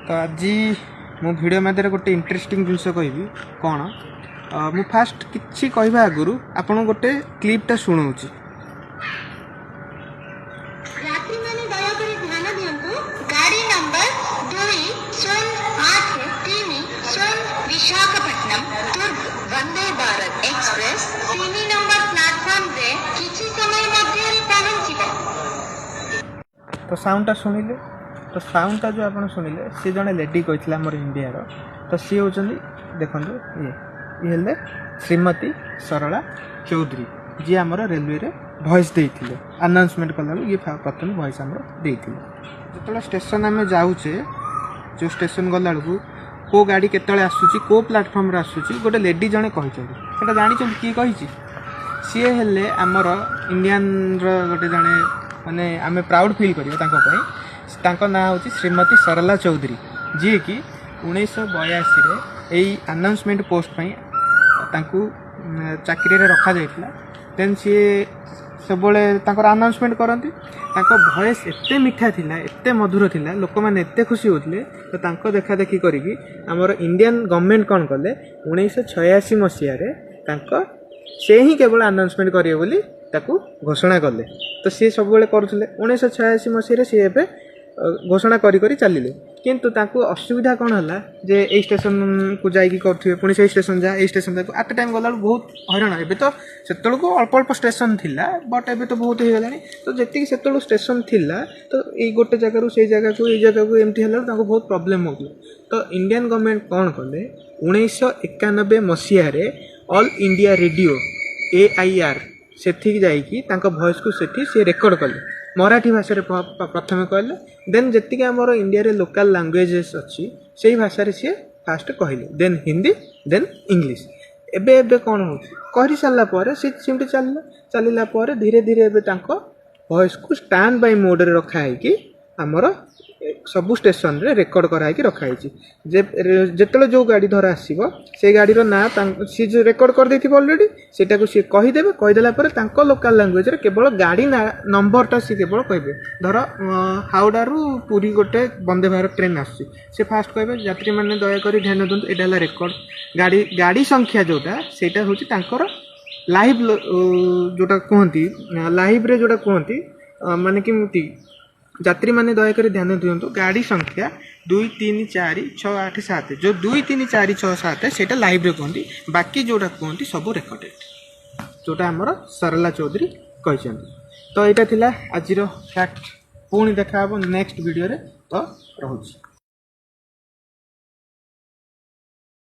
तो आज मो भिडियो मध्य गोटे इंटरेस्टिंग जिनस कहबी कौन मु फास्ट किसी कहवा आगु आपन गोटे क्लिपटा शुणाऊँ। विशाखापट्टनम दुर्ग Vande Bharat express 3 number platform रे किछि समय मध्ये पहुंचीबो। तो साउंडटा सुनिले तो साउंडटा जो आपन सुनिले सी जने लेडी कहथिला हमर इंडिया रो। तो सी होचंदी देखंतु ये हेले श्रीमती सरला चौधरी जी हमर रेलवे रे वॉइस देइथिले अनाउंसमेंट कला ये प्रथम वॉइस हमर देइथिले। जतला स्टेशन आमे जाउचे जो स्टेशन गला को को गाड़ी केतले आसुची को प्लेटफॉर्म रे आसुची गोटे लेडी जने कहिचंदी सेटा जानि चंदी की कहिची सी हेले हमर इंडियन रो गोटे जने माने आमे प्राउड फील करियो तांको पई। तांको ना होची श्रीमती सरला चौधरी जी कि 1982 रे एई अनाउंसमेंट पोस्ट पई तांको चाकरी रे रखा जायतिला। देन सी सबले तांकर अनाउंसमेंट करंती तांको वॉइस एते मीठा थिला एते मधुर थिला लोक माने एते खुशी होतले। तो तांको देखा देखी करिकी हमर इंडियन गवर्नमेंट कोन कले 1986 मसिया रे तांको से ही केवल अनाउंसमेंट करियो बोली ताकू घोषणा कले। तो सी सबले करूथिले 1986 मसिया रे सी एबे घोषणा करी करी चलिले। किंतु ताकू असुविधा कौन है जे ए स्टेशन को जाइकी करथिबे पुणी से स्टेशन जा ए स्टेशन जा आट टाइम गला बहुत हैरान। एबे तो सेतल को अल्प अल्प स्टेशन थिला बट एबे तो बहुत हो गलानी। तो जेतिक सेतल स्टेशन थिला तो ए गोटे जगह रु से जगह को ए जगह को एमती हला ताको बहुत प्रॉब्लम होगला। तो इंडियन गवर्नमेंट कौन कले 1991 मसिया रे ऑल इंडिया रेडियो AIR सेठी जाइकी तांको वॉइस को सेठी से रेकॉर्ड कले मराठी भाषा रे प्रथम कहले। देन जेतिक हमर इंडिया रे लोकल लैंग्वेजेस अच्छी से भाषा रे सी फास्ट कहले देन हिंदी देन इंग्लिश। एबे एबे कौन हो कहि सारला परे से सिमटी चलला परे धीरे धीरे एबे तांको वॉइस को स्टैंड बाय मोड रे रखा है कि हमर सबु स्टेशन रे रेकॉर्ड कराई कि रखा है। जेतले जो गाड़ी धरा आसीबो से गाड़ी रो ना सी जो रेकॉर्ड कर देथि ऑलरेडी सेटा को सी कहि देबे कहि देला परे तांको लोकल लैंग्वेज रे केवल गाड़ी ना नंबरटा सी केवल कहबे धर हावड़ा रु पुरी गोटे वंदे भारत ट्रेन आसी से फास्ट कहबे यात्री माने दया करी ध्यान दंतु एटा हला रेकॉर्ड गाड़ी संख्या जोटा सेटा होची तांकर लाइव जोटा कहंती लाइव रे जोटा कहंती माने कि यात्री माने दया करी ध्यान दियंतु गाड़ी संख्या 2 3 4 6 8 7 जो 2 3 4 6 7 सेटा लाइव रे कहंती बाकी जोटा कहंती सब रेकॉर्डेड जोटा हमर सरला चौधरी कहचंती। तो एटा थिला आजिरो फैक्ट पुणी देखा नेक्स्ट वीडियो रे। तो रहूची।